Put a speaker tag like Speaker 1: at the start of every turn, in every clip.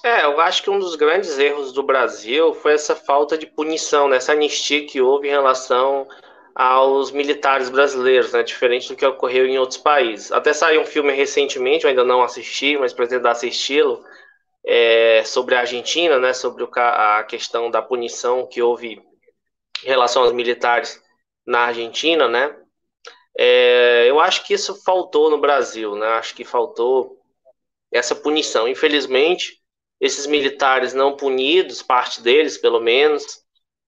Speaker 1: Eu acho que um dos grandes erros do Brasil foi essa falta de punição, né? Essa anistia que houve em relação aos militares brasileiros, né? Diferente do que ocorreu em outros países. Até saiu um filme recentemente, eu ainda não assisti, mas pretendo assisti-lo, sobre a Argentina, né? Sobre a questão da punição que houve em relação aos militares na Argentina, né? Eu acho que isso faltou no Brasil, né? Acho que faltou essa punição. Infelizmente, esses militares não punidos, parte deles pelo menos,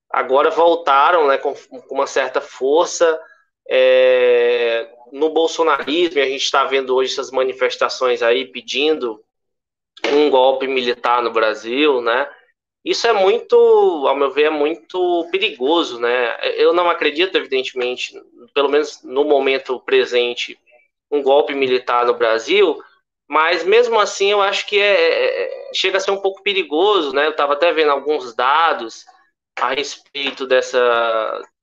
Speaker 1: agora voltaram, né, com uma certa força no bolsonarismo, e a gente está vendo hoje essas manifestações aí pedindo um golpe militar no Brasil, né? Isso é muito, ao meu ver, é muito perigoso, né? Eu não acredito, evidentemente, pelo menos no momento presente, um golpe militar no Brasil, mas mesmo assim eu acho que chega a ser um pouco perigoso, né? Eu estava até vendo alguns dados a respeito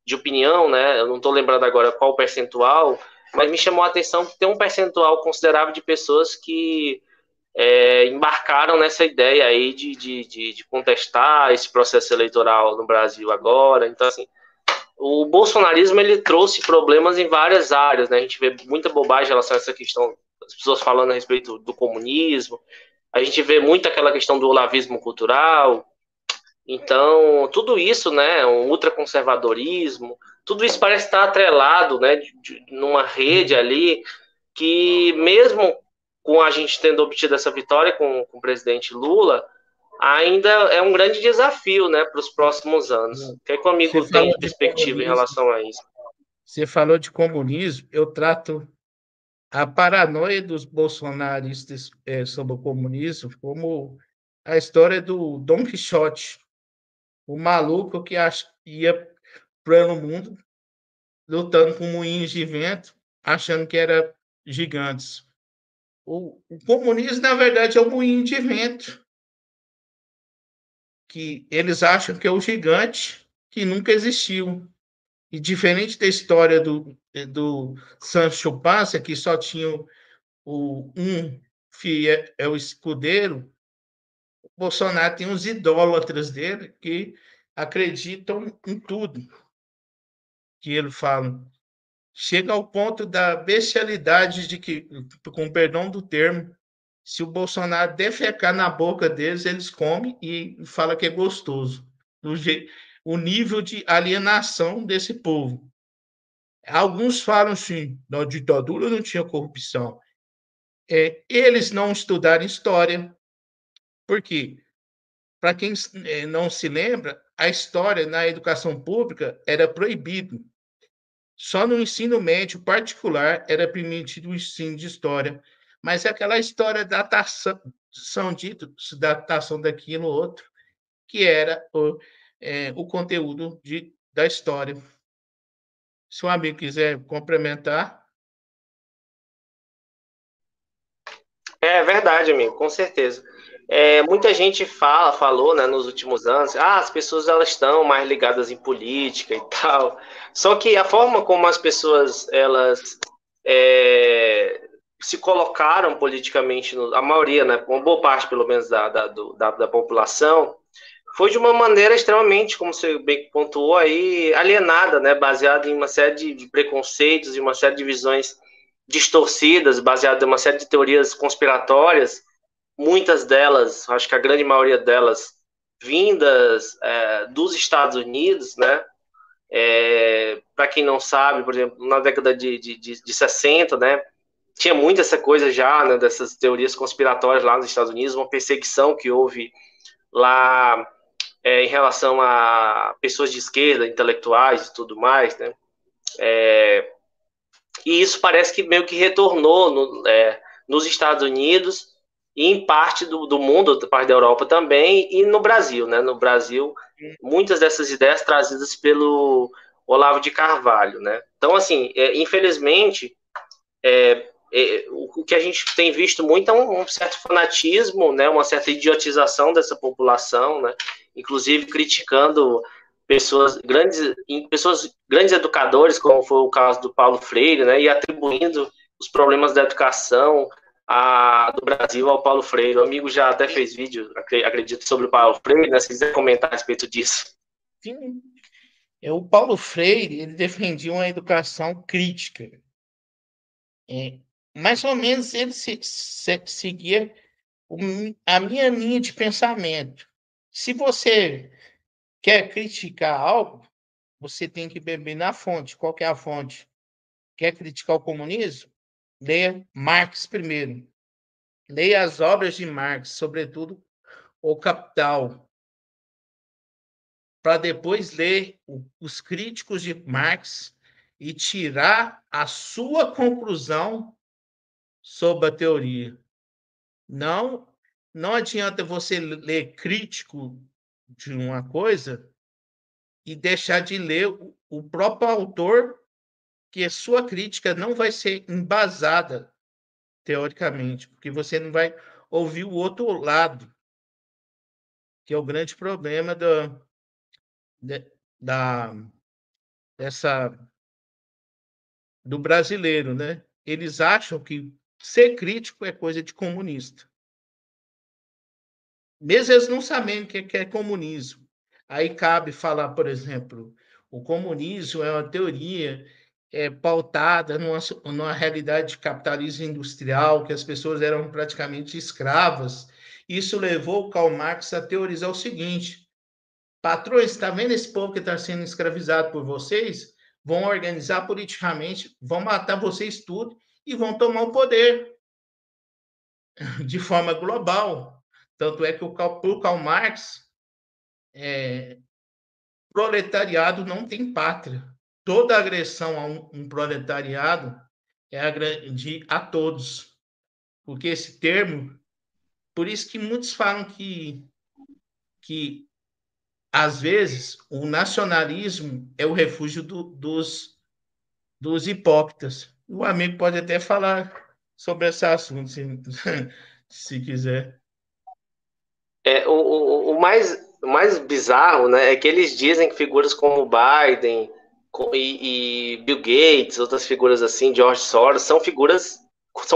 Speaker 1: de opinião, né? Eu não estou lembrando agora qual o percentual, mas me chamou a atenção que tem um percentual considerável de pessoas que embarcaram nessa ideia aí de contestar esse processo eleitoral no Brasil agora. Então, assim, o bolsonarismo ele trouxe problemas em várias áreas, né? A gente vê muita bobagem em relação a essa questão, as pessoas falando a respeito do comunismo, a gente vê muito aquela questão do olavismo cultural. Então, tudo isso, né, um ultraconservadorismo, tudo isso parece estar atrelado, né, numa rede ali que mesmo com a gente tendo obtido essa vitória com o presidente Lula, ainda é um grande desafio, né, para os próximos anos. O que é que o
Speaker 2: Você
Speaker 1: amigo tem
Speaker 2: falou
Speaker 1: de
Speaker 2: de
Speaker 1: perspectiva em
Speaker 2: comunismo,
Speaker 1: relação a isso?
Speaker 2: você falou de comunismo, eu trato a paranoia dos bolsonaristas sobre o comunismo como a história do Dom Quixote, o maluco que ia pelo mundo lutando com moinhos de vento, achando que era gigantes. O comunismo, na verdade, é o moinho de vento, que eles acham que é o gigante que nunca existiu. E diferente da história do Sancho Panza, que só tinha um fiel, é o escudeiro, o Bolsonaro tem uns idólatras dele que acreditam em tudo que ele fala. Chega ao ponto da bestialidade de que, com perdão do termo, se o Bolsonaro defecar na boca deles, eles comem e fala que é gostoso. O nível de alienação desse povo. Alguns falam assim, na ditadura não tinha corrupção. Eles não estudaram história. Por quê? Para quem não se lembra, a história na educação pública era proibido. Só no ensino médio particular era permitido o ensino de história. Mas é aquela história da datação dito, datação daquilo outro, que era o conteúdo da história. Se o amigo quiser complementar.
Speaker 1: É verdade, amigo, com certeza. Muita gente falou, né, nos últimos anos, as pessoas elas estão mais ligadas em política e tal. Só que a forma como as pessoas elas é, se colocaram politicamente, a maioria, né, uma boa parte pelo menos da população, foi de uma maneira extremamente, como você bem pontuou aí, alienada, né, baseada em uma série de preconceitos e uma série de visões distorcidas, baseada em uma série de teorias conspiratórias, muitas delas, acho que a grande maioria delas, vindas dos Estados Unidos, né? Para quem não sabe, por exemplo, na década de 60, né? Tinha muito essa coisa já, né, dessas teorias conspiratórias lá nos Estados Unidos, uma perseguição que houve lá em relação a pessoas de esquerda, intelectuais e tudo mais, né? E isso parece que meio que retornou nos Estados Unidos e em parte do mundo, parte da Europa também, e no Brasil, né? No Brasil, muitas dessas ideias trazidas pelo Olavo de Carvalho, né? Então, assim, infelizmente, o que a gente tem visto muito é um certo fanatismo, né? Uma certa idiotização dessa população, né? Inclusive criticando pessoas grandes educadores, como foi o caso do Paulo Freire, né, e atribuindo os problemas da educação do Brasil ao Paulo Freire. O amigo já até fez vídeo, acredito, sobre o Paulo Freire, né? Se quiser comentar a respeito disso.
Speaker 2: Sim. O Paulo Freire, ele defendia uma educação crítica. Mais ou menos ele seguia a minha linha de pensamento. Se você quer criticar algo, você tem que beber na fonte. Qual que é a fonte? Quer criticar o comunismo? Leia Marx primeiro. Leia as obras de Marx, sobretudo O Capital, para depois ler os críticos de Marx e tirar a sua conclusão sobre a teoria. Não, não adianta você ler crítico de uma coisa e deixar de ler o próprio autor, que a sua crítica não vai ser embasada teoricamente, porque você não vai ouvir o outro lado, que é o grande problema da, dessa, do brasileiro, né? Eles acham que ser crítico é coisa de comunista. Mesmo eles não sabendo o que é comunismo. Aí cabe falar, por exemplo, o comunismo é uma teoria pautada numa realidade de capitalismo industrial, que as pessoas eram praticamente escravas. Isso levou o Karl Marx a teorizar o seguinte: patrões, está vendo esse povo que está sendo escravizado por vocês? Vão organizar politicamente, vão matar vocês tudo e vão tomar o poder de forma global. Tanto é que o Karl Marx, proletariado não tem pátria. Toda agressão a um proletariado é agredir a todos. Porque esse termo, por isso que muitos falam que às vezes, o nacionalismo é o refúgio dos hipócritas. O amigo pode até falar sobre esse assunto, se quiser.
Speaker 1: O mais bizarro, né, é que eles dizem que figuras como Biden e Bill Gates, outras figuras assim, George Soros, são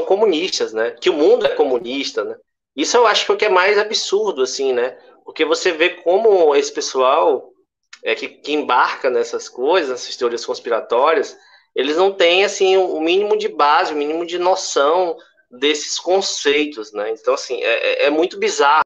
Speaker 1: comunistas, né? Que o mundo é comunista, né? Isso eu acho que é o que é mais absurdo, assim, né? Porque você vê como esse pessoal que embarca nessas coisas, nessas teorias conspiratórias, eles não têm assim o mínimo de base, o mínimo de noção desses conceitos, né? Então, assim, é muito bizarro.